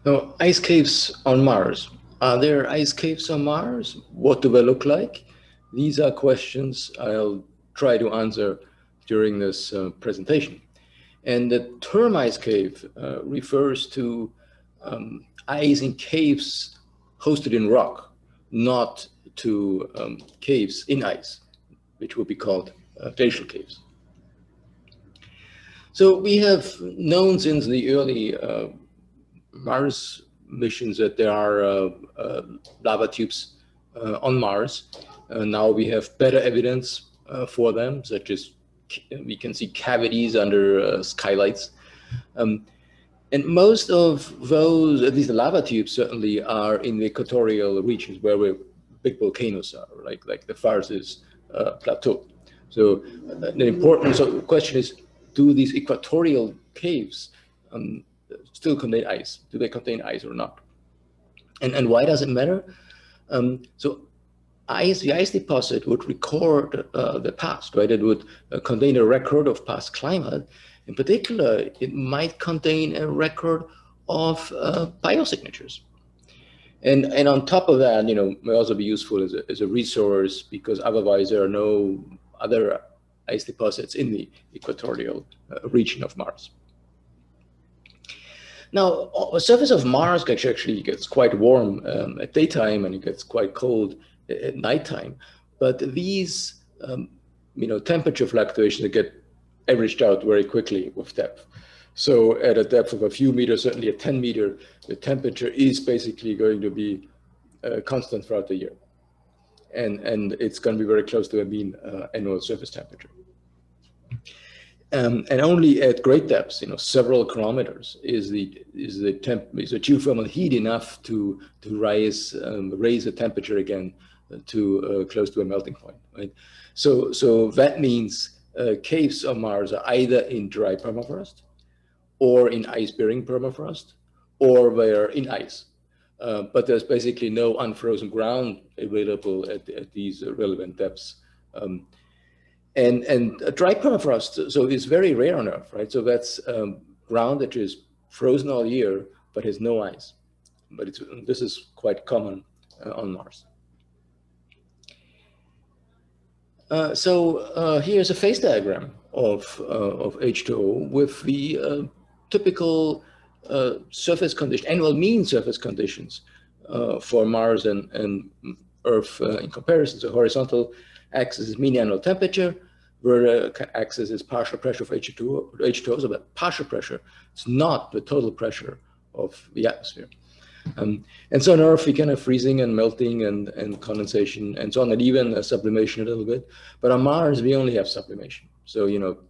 Now, ice caves on Mars. Are there ice caves on Mars? What do they look like? These are questions I'll try to answer during this presentation. And the term ice cave refers to ice in caves hosted in rock, not to caves in ice, which would be called glacial caves. So we have known since the early Mars missions that there are lava tubes on Mars. Now we have better evidence for them, such as we can see cavities under skylights. And most of those, at least the lava tubes, certainly are in the equatorial regions where big volcanoes are, like the Farsis Plateau. So the question is, do these equatorial caves still contain ice? Do they contain ice or not? And why does it matter? So the ice deposit would record the past, right? It would contain a record of past climate. In particular, it might contain a record of biosignatures. And on top of that, may also be useful as a resource, because otherwise there are no other ice deposits in the equatorial region of Mars. Now, the surface of Mars actually gets quite warm at daytime, and it gets quite cold at nighttime. But these, temperature fluctuations get averaged out very quickly with depth. So at a depth of a few meters, certainly at 10 meters, the temperature is basically going to be constant throughout the year. And it's going to be very close to a mean annual surface temperature. And only at great depths, several kilometers, is the geothermal heat enough to raise the temperature again to close to a melting point, right? So that means caves on Mars are either in dry permafrost, or in ice-bearing permafrost, or they're in ice. But there's basically no unfrozen ground available at these relevant depths. And dry permafrost, so it's very rare on Earth, right? So that's ground that is frozen all year, but has no ice. But this is quite common on Mars. So here's a phase diagram of H2O with the typical surface condition, annual mean surface conditions for Mars and Earth in comparison. So horizontal axis is mean annual temperature, vertical axis is partial pressure of H2O, so that partial pressure, it's not the total pressure of the atmosphere. And so on Earth, we can have freezing and melting and condensation and so on, and even sublimation a little bit. But on Mars, we only have sublimation. So,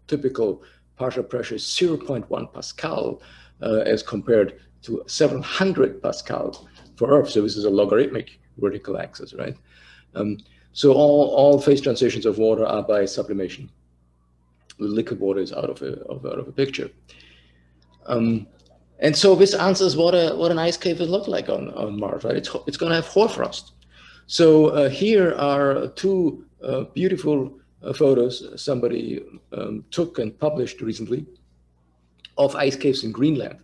typical partial pressure is 0.1 Pascal as compared to 700 Pascal for Earth. So this is a logarithmic vertical axis, right? So all phase transitions of water are by sublimation. The liquid water is out of a picture. And so this answers what an ice cave would look like on Mars, right? It's going to have hoarfrost. So here are two beautiful photos somebody took and published recently of ice caves in Greenland.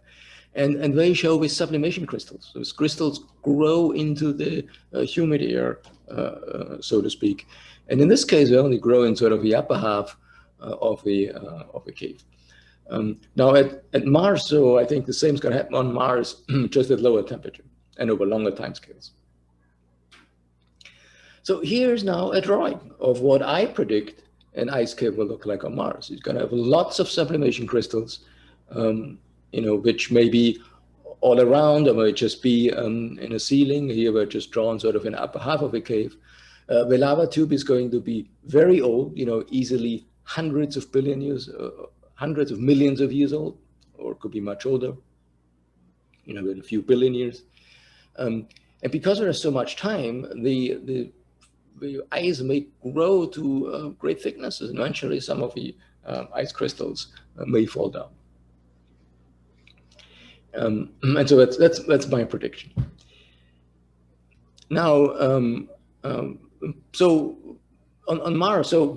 And they show with sublimation crystals. Those crystals grow into the humid air, so to speak. And in this case, they only grow in sort of the upper half of the cave. Now at Mars, so I think the same is going to happen on Mars, just at lower temperature and over longer timescales. So here's now a drawing of what I predict an ice cave will look like on Mars. It's going to have lots of sublimation crystals, which may be all around, or may just be in a ceiling. Here we're just drawn sort of in the upper half of a cave. The lava tube is going to be very old, easily hundreds of billion years, hundreds of millions of years old, or it could be much older, in a few billion years. And because there is so much time, the ice may grow to great thicknesses, and eventually some of the ice crystals may fall down. And so that's my prediction. Now, so on Mars, so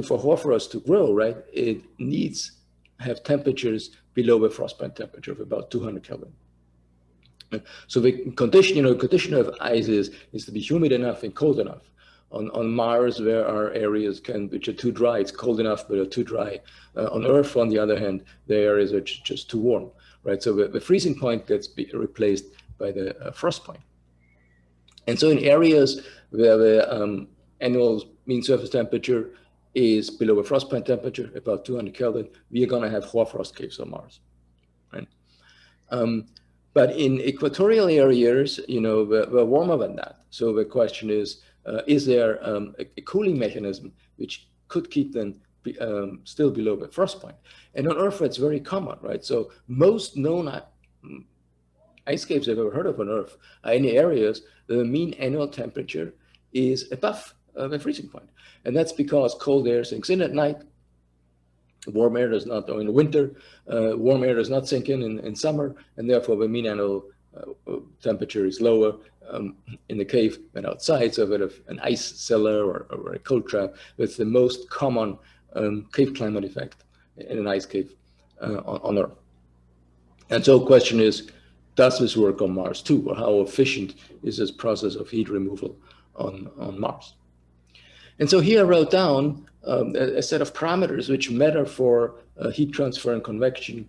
for hoarfrost to grow, right, it needs have temperatures below the frostbite temperature of about 200 Kelvin. So the condition of ice is to be humid enough and cold enough. On Mars, there are areas which are too dry. It's cold enough, but are too dry. On Earth, on the other hand, the areas are just too warm, right? So the freezing point gets replaced by the frost point. And so in areas where the annual mean surface temperature is below the frost point temperature, about 200 Kelvin, we are going to have hoarfrost caves on Mars, right? But in equatorial areas, we're warmer than that. So the question is there a cooling mechanism which could keep them still below the frost point? And on Earth, it's very common, right? So most known ice caves I've ever heard of on Earth are in areas the mean annual temperature is above the freezing point. And that's because cold air sinks in at night. Warm air does not, or in the winter, warm air does not sink in summer, and therefore the mean annual temperature is lower in the cave than outside. So that if an ice cellar or a cold trap, that's the most common cave climate effect in an ice cave on Earth. And so the question is, does this work on Mars too, or how efficient is this process of heat removal on Mars? And so here I wrote down a set of parameters which matter for heat transfer and convection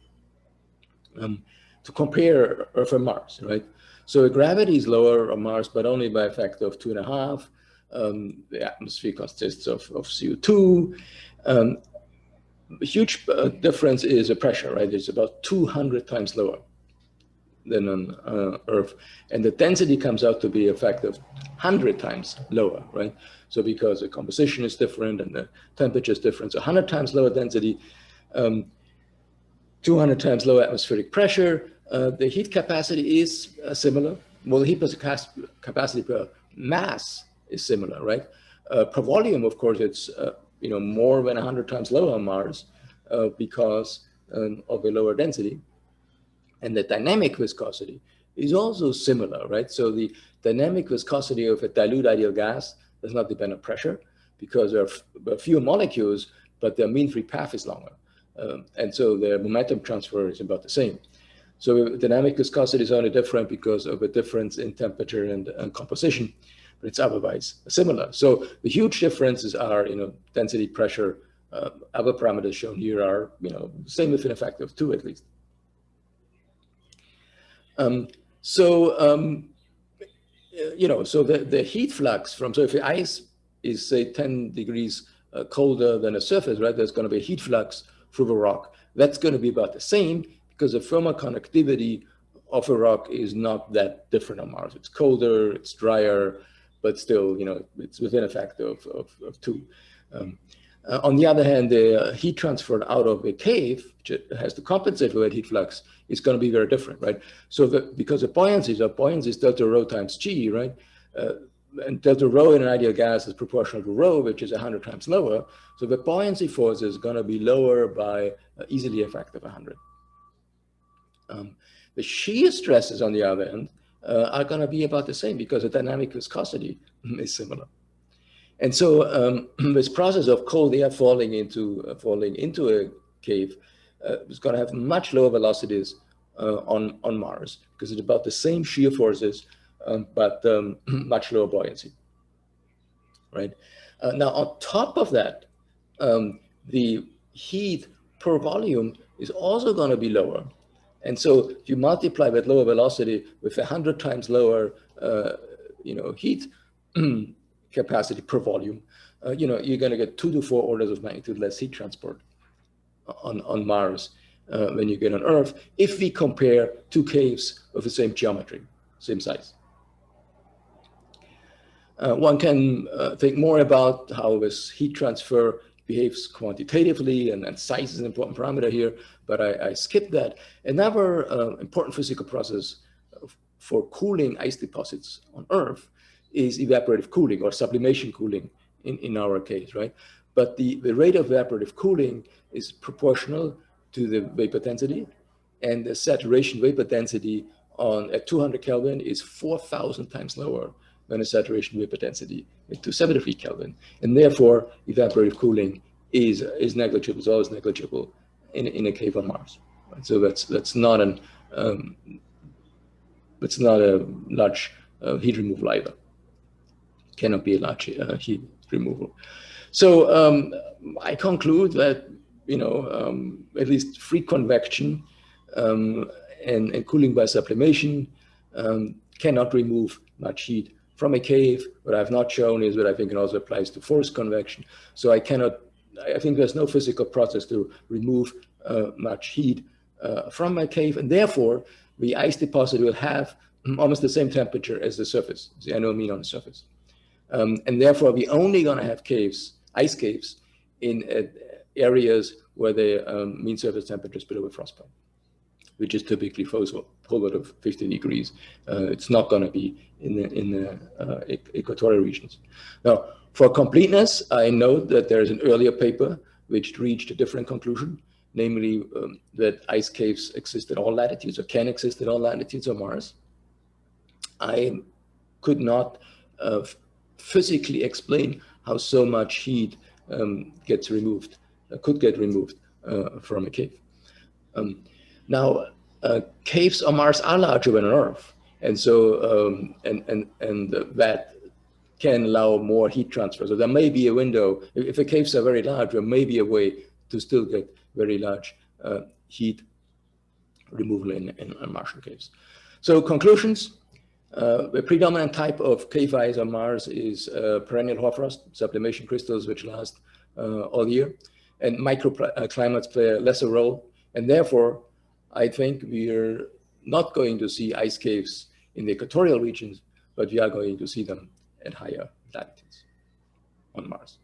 to compare Earth and Mars, right? So the gravity is lower on Mars, but only by a factor of 2.5. The atmosphere consists of CO2. A huge difference is the pressure, right? It's about 200 times lower than on Earth. And the density comes out to be a factor of 100 times lower, right? So because the composition is different and the temperature is different, so 100 times lower density, 200 times lower atmospheric pressure. The heat capacity is similar. Well, the heat capacity per mass is similar, right? Per volume, of course, it's more than 100 times lower on Mars because of the lower density. And the dynamic viscosity is also similar, right? So the dynamic viscosity of a dilute ideal gas does not depend on pressure because there are fewer molecules, but their mean free path is longer. And so their momentum transfer is about the same. So dynamic viscosity is only different because of a difference in temperature and composition, but it's otherwise similar. So the huge differences are, density, pressure, other parameters shown here are, same within a factor of 2 at least. So the heat flux so if the ice is, say, 10 degrees colder than the surface, right, there's going to be a heat flux through the rock. That's going to be about the same because the thermal conductivity of a rock is not that different on Mars. It's colder, it's drier, but still, it's within a factor of 2. On the other hand, the heat transferred out of a cave, which has to compensate for that heat flux, is going to be very different, right? So because the buoyancy is delta rho times G, right? And delta rho in an ideal gas is proportional to rho, which is 100 times lower. So the buoyancy force is going to be lower by easily a factor of 100. The shear stresses, on the other hand, are going to be about the same because the dynamic viscosity is similar. And so this process of cold air falling into a cave is going to have much lower velocities on Mars because it's about the same shear forces, but much lower buoyancy, right? Now, on top of that, the heat per volume is also going to be lower. And so if you multiply that lower velocity with 100 times lower, heat capacity per volume, you're going to get 2 to 4 orders of magnitude less heat transport on Mars than you get on Earth if we compare 2 caves of the same geometry, same size. One can think more about how this heat transfer behaves quantitatively, and size is an important parameter here, but I skipped that. Another important physical process for cooling ice deposits on Earth is evaporative cooling or sublimation cooling in our case, right? But the rate of evaporative cooling is proportional to the vapor density, and the saturation vapor density at 200 Kelvin is 4,000 times lower than a saturation vapor density at 273 Kelvin. And therefore, evaporative cooling is negligible, is always negligible in a cave on Mars. Right? So that's not an it's not a large heat removal either. Cannot be a large heat removal. So I conclude that, at least free convection and cooling by sublimation cannot remove much heat from a cave. What I've not shown is what I think it also applies to forced convection. So I think there's no physical process to remove much heat from a cave, and therefore the ice deposit will have almost the same temperature as the surface, the annual mean on the surface. And therefore we're only going to have caves, ice caves, in areas where the mean surface temperature is below the frost point, which is typically forward of 50 degrees. It's not going to be in the equatorial regions. Now, for completeness, I note that there is an earlier paper which reached a different conclusion, namely that ice caves exist at all latitudes or can exist at all latitudes of Mars. I could not physically explain how so much heat gets removed, could get removed from a cave. Now, caves on Mars are larger than on Earth, and so that can allow more heat transfer. So there may be a window. If the caves are very large, there may be a way to still get very large heat removal in Martian caves. So conclusions. The predominant type of cave ice on Mars is perennial hoarfrost, sublimation crystals which last all year, and microclimates play a lesser role. And therefore, I think we're not going to see ice caves in the equatorial regions, but we are going to see them at higher latitudes on Mars.